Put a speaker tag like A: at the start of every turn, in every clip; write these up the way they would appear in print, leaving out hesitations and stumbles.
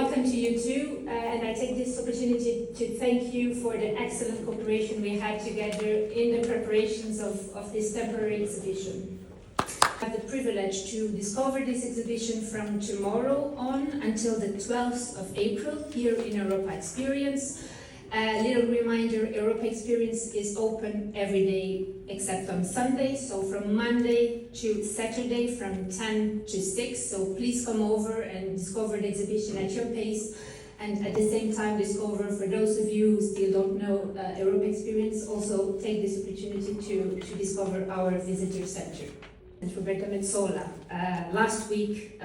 A: Welcome to you too, and I take this opportunity to thank you for the excellent cooperation we had together in the preparations of this temporary exhibition. I have the privilege to discover this exhibition from tomorrow on until the 12th of April here in Europa Experience. A little reminder, Europa Experience is open every day except on Sunday, so from Monday to Saturday from 10 to 6, so please come over and discover the exhibition at your pace, and at the same time discover, for those of you who still don't know Europa Experience, also take this opportunity to discover our visitor center. And Roberta Metsola, last week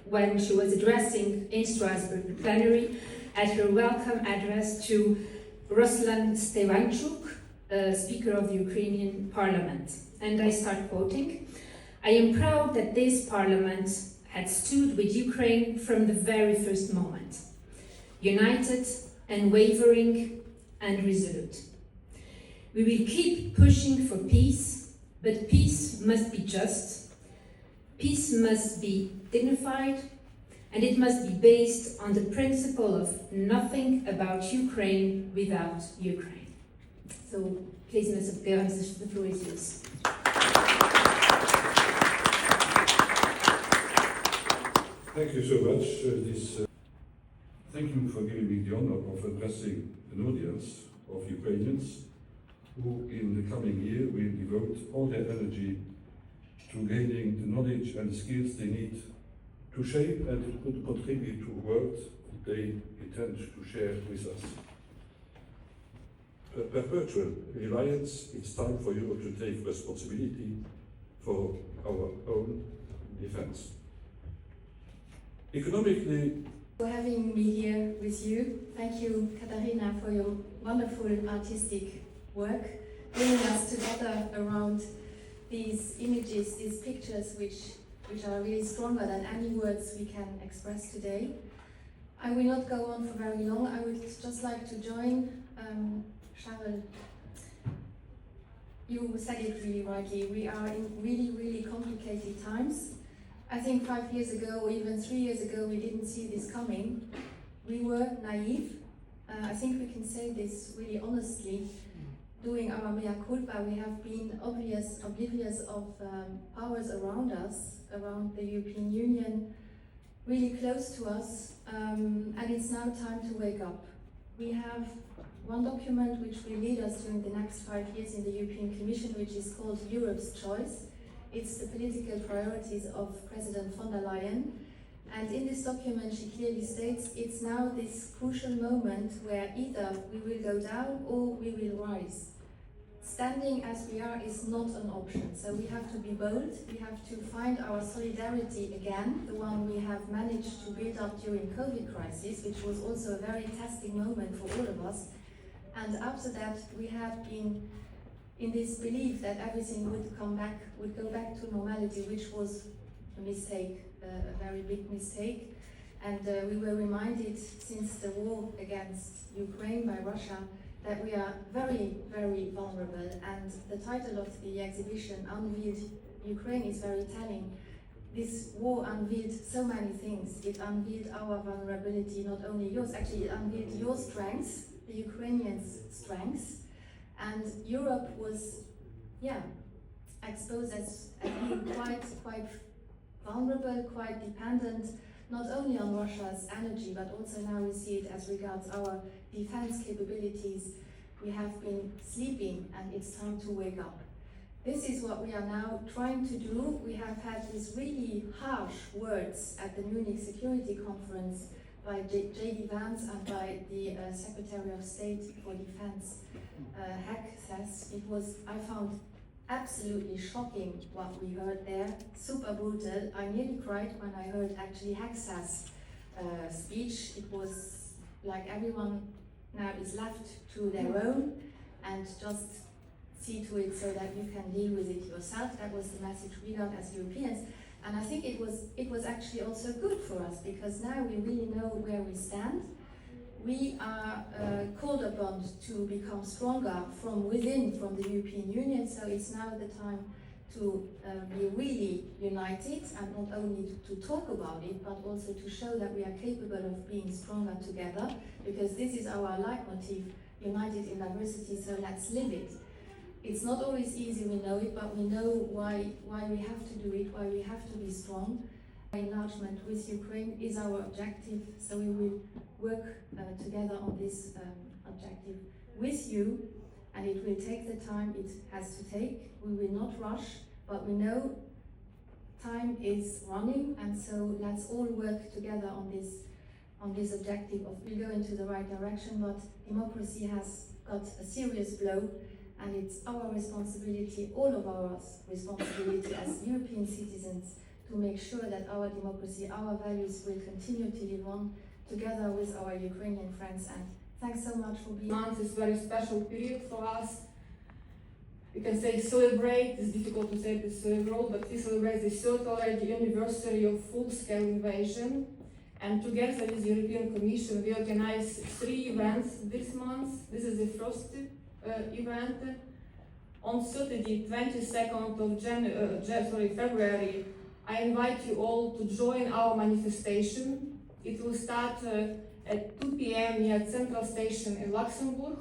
A: when she was addressing in Strasbourg the plenary, at her welcome address to Ruslan Stefanchuk, Speaker of the Ukrainian Parliament. And I start quoting, "I am proud that this Parliament had stood with Ukraine from the very first moment, united, unwavering, and resolute. We will keep pushing for peace, but peace must be just, peace must be dignified, and it must be based on the principle of nothing about Ukraine without Ukraine." So please, Mr. Goerens, the floor is yours.
B: Thank you so much. Thank you for giving me the honor of addressing an audience of Ukrainians who in the coming year will devote all their energy to gaining the knowledge and the skills they need to shape and to contribute to a world they intend to share with us. Perpetual reliance, it's time for Europe to take responsibility for our own defense. Economically,
C: for having me here with you. Thank you, Katharina, for your wonderful artistic work, bringing us together around these images, these pictures which are really stronger than any words we can express today. I will not go on for very long. I would just like to join Charles. You said it really rightly. We are in really, really complicated times. I think 5 years ago, or even 3 years ago, we didn't see this coming. We were naive. I think we can say this really honestly. Doing our mea culpa, we have been oblivious of powers around us, around the European Union, really close to us, and it's now time to wake up. We have one document which will lead us during the next 5 years in the European Commission, which is called Europe's Choice. It's the political priorities of President von der Leyen. And in this document, she clearly states it's now this crucial moment where either we will go down or we will rise. Standing as we are is not an option. So we have to be bold. We have to find our solidarity again, the one we have managed to build up during COVID crisis, which was also a very testing moment for all of us. And after that, we have been in this belief that everything would go back to normality, which was a mistake, a very big mistake. And we were reminded since the war against Ukraine by Russia that we are very, very vulnerable. And the title of the exhibition, Unveiled Ukraine, is very telling. This war unveiled so many things. It unveiled our vulnerability, not only yours, actually it unveiled your strengths, the Ukrainians' strengths. And Europe was, exposed as being quite vulnerable, quite dependent, not only on Russia's energy, but also now we see it as regards our defense capabilities. We have been sleeping, and it's time to wake up. This is what we are now trying to do. We have had these really harsh words at the Munich Security Conference by J.D. Vance and by the Secretary of State for Defense, Hack says. It was, I found, absolutely shocking what we heard there, super brutal. I nearly cried when I heard actually Hacksa's speech. It was like everyone now is left to their own and just see to it so that you can deal with it yourself. That was the message we got as Europeans. And I think it was actually also good for us, because now we really know where we stand. We are called upon to become stronger from within, from the European Union, so it's now the time to be really united and not only to talk about it, but also to show that we are capable of being stronger together, because this is our leitmotif, united in diversity, so let's live it. It's not always easy, we know it, but we know why we have to do it, why we have to be strong. Enlargement with Ukraine is our objective, so we will work together on this objective with you, and it will take the time it has to take. We will not rush, but we know time is running, and so let's all work together on this objective of we go into the right direction, but democracy has got a serious blow, and it's our responsibility, all of our responsibility as European citizens, to make sure that our democracy, our values will continue to live on together with our Ukrainian friends. And thanks so much for being here.
D: Month is a very special period for us. We can say celebrate, it's difficult to say this abroad, but we celebrate the third already anniversary of full-scale invasion. And together with the European Commission, we organized 3 events this month. This is the first event. On Saturday, 22nd of February, I invite you all to join our manifestation. It will start at 2 p.m. near Central Station in Luxembourg.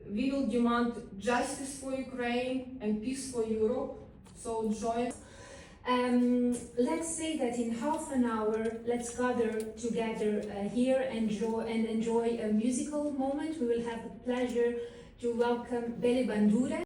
D: We will demand justice for Ukraine and peace for Europe, so join.
A: Let's say that in half an hour, let's gather together here and enjoy a musical moment. We will have the pleasure to welcome Bele Bandure.